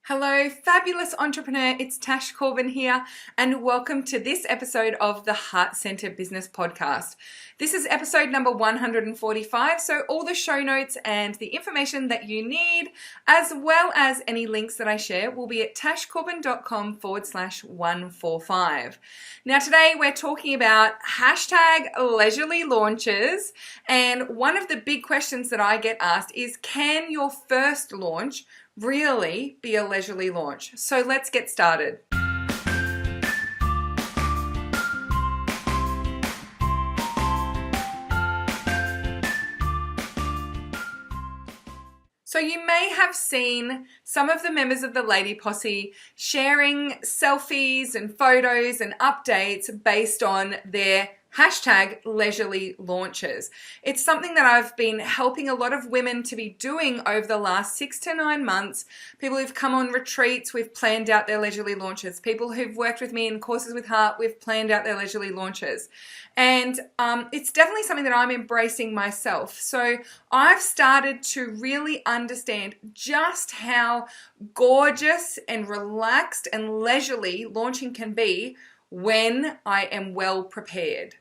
Hello, fabulous entrepreneur. It's Tash Corbin here, and welcome to this episode of the Heart Centered Business Podcast. This is episode number 145, so all the show notes and the information that you need, as well as any links that I share, will be at tashcorbin.com/145. Now, today we're talking about hashtag leisurely launches, and one of the big questions that I get asked is, can your first launch really be a leisurely launch? So let's get started. So you may have seen some of the members of the Lady Posse sharing selfies and photos and updates based on their hashtag leisurely launches. It's something that I've been helping a lot of women to be doing over the last 6 to 9 months. People who've come on retreats, we've planned out their leisurely launches. People who've worked with me in Courses with Heart, we've planned out their leisurely launches. And it's definitely something that I'm embracing myself. So I've started to really understand just how gorgeous and relaxed and leisurely launching can be when I am well prepared.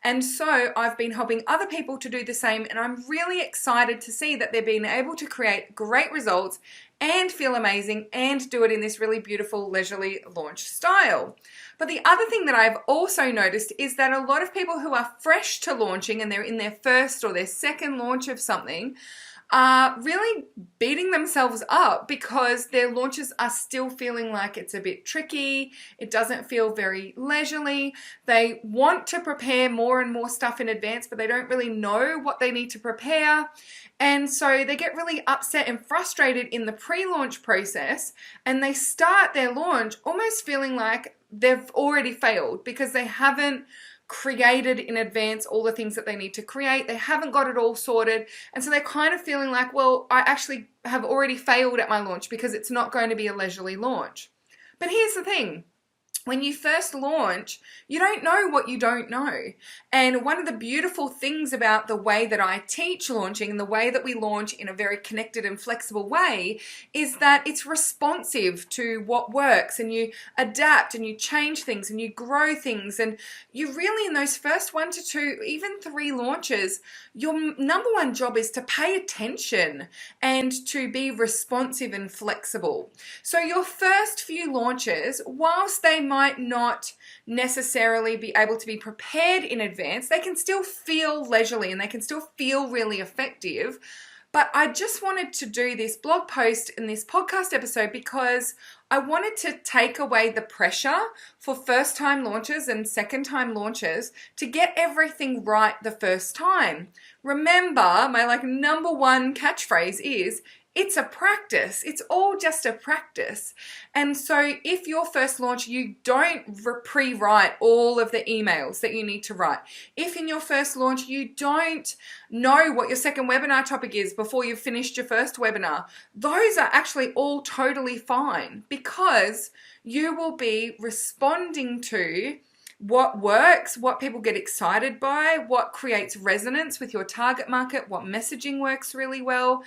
And so I've been helping other people to do the same, and I'm really excited to see that they're being able to create great results and feel amazing and do it in this really beautiful leisurely launch style. But the other thing that I've also noticed is that a lot of people who are fresh to launching and they're in their first or their second launch of something are really beating themselves up because their launches are still feeling like it's a bit tricky. It doesn't feel very leisurely. They want to prepare more and more stuff in advance, but they don't really know what they need to prepare. And so they get really upset and frustrated in the pre-launch process, and they start their launch almost feeling like they've already failed because they haven't created in advance all the things that they need to create. They haven't got it all sorted. And so they're kind of feeling like, well, I actually have already failed at my launch because it's not going to be a leisurely launch. But here's the thing. When you first launch, you don't know what you don't know. And one of the beautiful things about the way that I teach launching and the way that we launch in a very connected and flexible way is that it's responsive to what works, and you adapt and you change things and you grow things. And you really, in those first 1 to 2, even 3 launches, your number one job is to pay attention and to be responsive and flexible. So your first few launches, whilst they might not necessarily be able to be prepared in advance, they can still feel leisurely and they can still feel really effective. But I just wanted to do this blog post in this podcast episode because I wanted to take away the pressure for first-time launches and second-time launches to get everything right the first time. Remember, my number one catchphrase is, it's a practice. It's all just a practice. And so if your first launch, you don't pre-write all of the emails that you need to write. If in your first launch, you don't know what your second webinar topic is before you've finished your first webinar, those are actually all totally fine because you will be responding to what works, what people get excited by, what creates resonance with your target market, what messaging works really well.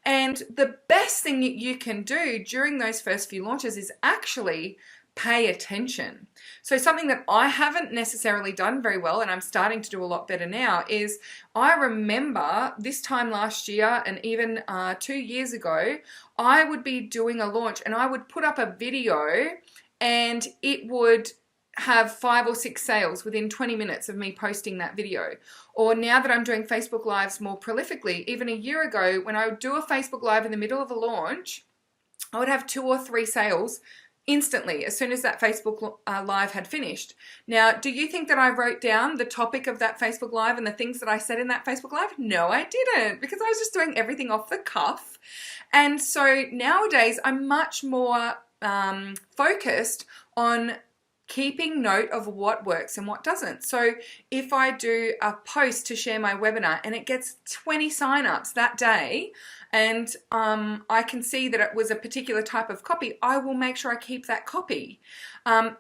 And the best thing that you can do during those first few launches is actually pay attention. So something that I haven't necessarily done very well, and I'm starting to do a lot better now, is I remember this time last year and even 2 years ago, I would be doing a launch and I would put up a video and it would have 5 or 6 sales within 20 minutes of me posting that video. Or now that I'm doing Facebook Lives more prolifically, even a year ago, when I would do a Facebook Live in the middle of a launch, I would have 2 or 3 sales instantly as soon as that Facebook Live had finished. Now, do you think that I wrote down the topic of that Facebook Live and the things that I said in that Facebook Live? No, I didn't, because I was just doing everything off the cuff. And so nowadays, I'm much more focused on keeping note of what works and what doesn't. So if I do a post to share my webinar and it gets 20 signups that day, and I can see that it was a particular type of copy, I will make sure I keep that copy.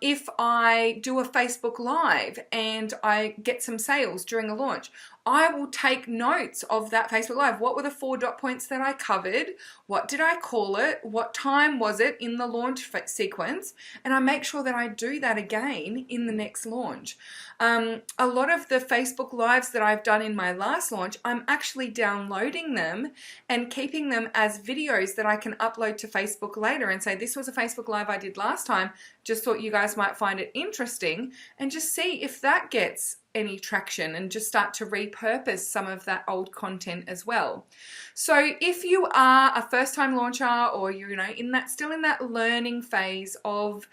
If I do a Facebook Live and I get some sales during a launch, I will take notes of that Facebook Live. What were the 4 dot points that I covered? What did I call it? What time was it in the launch sequence? And I make sure that I do that again in the next launch. A lot of the Facebook Lives that I've done in my last launch, I'm actually downloading them and keeping them as videos that I can upload to Facebook later and say, this was a Facebook Live I did last time. Just thought you guys might find it interesting, and just see if that gets any traction and just start to repurpose some of that old content as well. So if you are a first-time launcher, or you're still in that learning phase of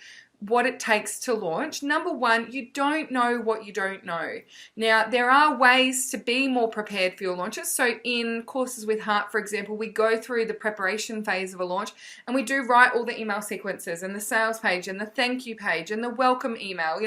what it takes to launch, number one, you don't know what you don't know. Now, there are ways to be more prepared for your launches. So in Courses with Heart, for example, we go through the preparation phase of a launch, and we do write all the email sequences and the sales page and the thank you page and the welcome email,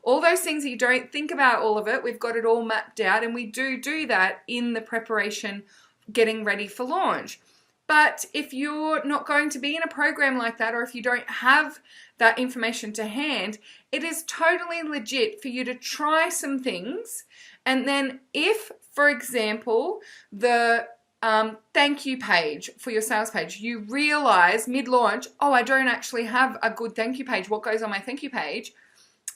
all those things that you don't think about all of it. We've got it all mapped out, and we do that in the preparation, getting ready for launch. But if you're not going to be in a program like that, or if you don't have that information to hand, it is totally legit for you to try some things. And then if, for example, the thank you page for your sales page, you realize mid-launch, oh, I don't actually have a good thank you page. What goes on my thank you page?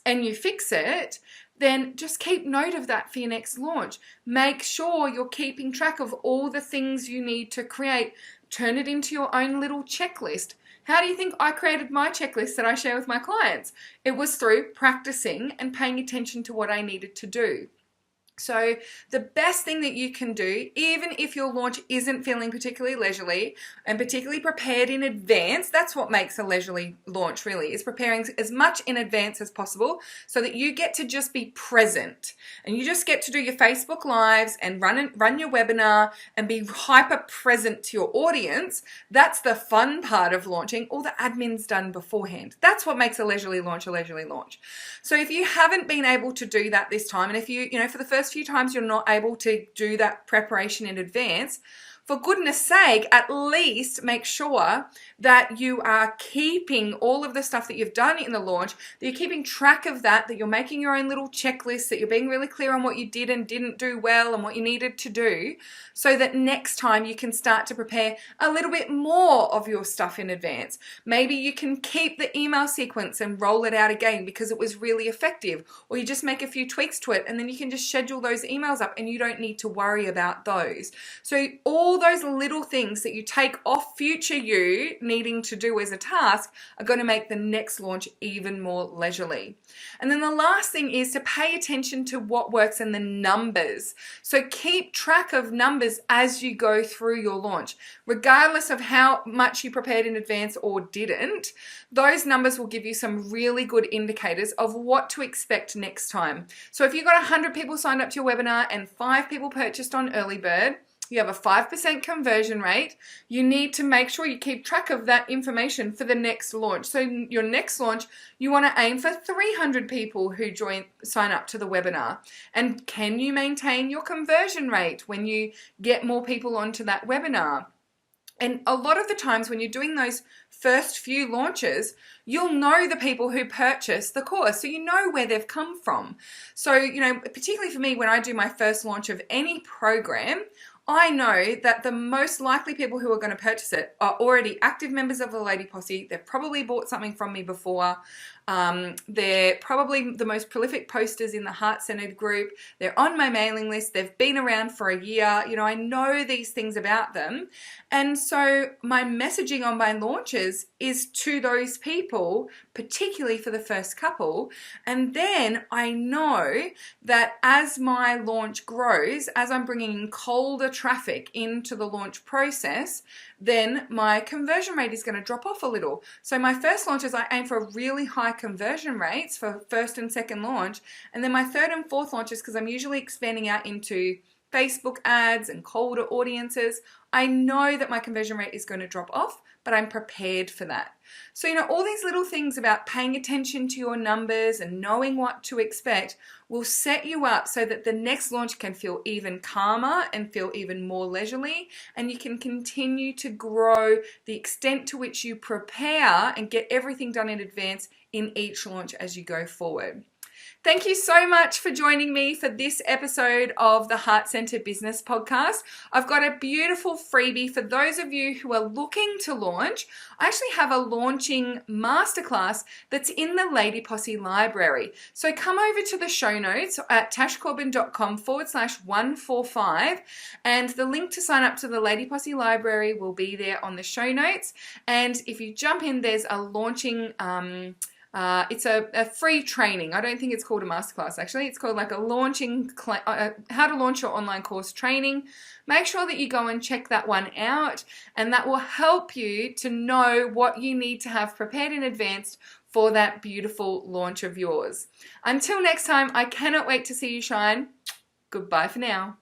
And you fix it, then just keep note of that for your next launch. Make sure you're keeping track of all the things you need to create. Turn it into your own little checklist. How do you think I created my checklist that I share with my clients? It was through practicing and paying attention to what I needed to do. So the best thing that you can do, even if your launch isn't feeling particularly leisurely and particularly prepared in advance, that's what makes a leisurely launch really, is preparing as much in advance as possible so that you get to just be present, and you just get to do your Facebook Lives and run your webinar and be hyper present to your audience. That's the fun part of launching. All the admin's done beforehand. That's what makes a leisurely launch a leisurely launch. So if you haven't been able to do that this time, and if you for the first few times you're not able to do that preparation in advance, for goodness sake, at least make sure that you are keeping all of the stuff that you've done in the launch, that you're keeping track of that you're making your own little checklist, that you're being really clear on what you did and didn't do well and what you needed to do, so that next time you can start to prepare a little bit more of your stuff in advance. Maybe you can keep the email sequence and roll it out again because it was really effective, or you just make a few tweaks to it and then you can just schedule those emails up and you don't need to worry about those. So all those little things that you take off future you needing to do as a task are going to make the next launch even more leisurely. And then the last thing is to pay attention to what works in the numbers. So keep track of numbers as you go through your launch. Regardless of how much you prepared in advance or didn't, those numbers will give you some really good indicators of what to expect next time. So if you've got 100 people signed up to your webinar and 5 people purchased on Early Bird, you have a 5% conversion rate. You need to make sure you keep track of that information for the next launch. So your next launch, you want to aim for 300 people who sign up to the webinar. And can you maintain your conversion rate when you get more people onto that webinar? And a lot of the times when you're doing those first few launches, you'll know the people who purchase the course. So you know where they've come from. So, particularly for me, when I do my first launch of any program, I know that the most likely people who are going to purchase it are already active members of the Lady Posse. They've probably bought something from me before. They're probably the most prolific posters in the Heart-Centered group. They're on my mailing list. They've been around for a year. I know these things about them. And so my messaging on my launches is to those people, particularly for the first couple. And then I know that as my launch grows, as I'm bringing in colder traffic into the launch process, then my conversion rate is going to drop off a little. So my first launches, I aim for really high conversion rates for first and second launch. And then my third and fourth launches, because I'm usually expanding out into Facebook ads and colder audiences, I know that my conversion rate is going to drop off, but I'm prepared for that. So, all these little things about paying attention to your numbers and knowing what to expect will set you up so that the next launch can feel even calmer and feel even more leisurely, and you can continue to grow the extent to which you prepare and get everything done in advance in each launch as you go forward. Thank you so much for joining me for this episode of the Heart Center Business Podcast. I've got a beautiful freebie for those of you who are looking to launch. I actually have a launching masterclass that's in the Lady Posse library. So come over to the show notes at tashcorbin.com/145, and the link to sign up to the Lady Posse library will be there on the show notes. And if you jump in, there's a launching it's a free training. I don't think it's called a masterclass, actually. It's called like a how to launch your online course training. Make sure that you go and check that one out, and that will help you to know what you need to have prepared in advance for that beautiful launch of yours. Until next time, I cannot wait to see you shine. Goodbye for now.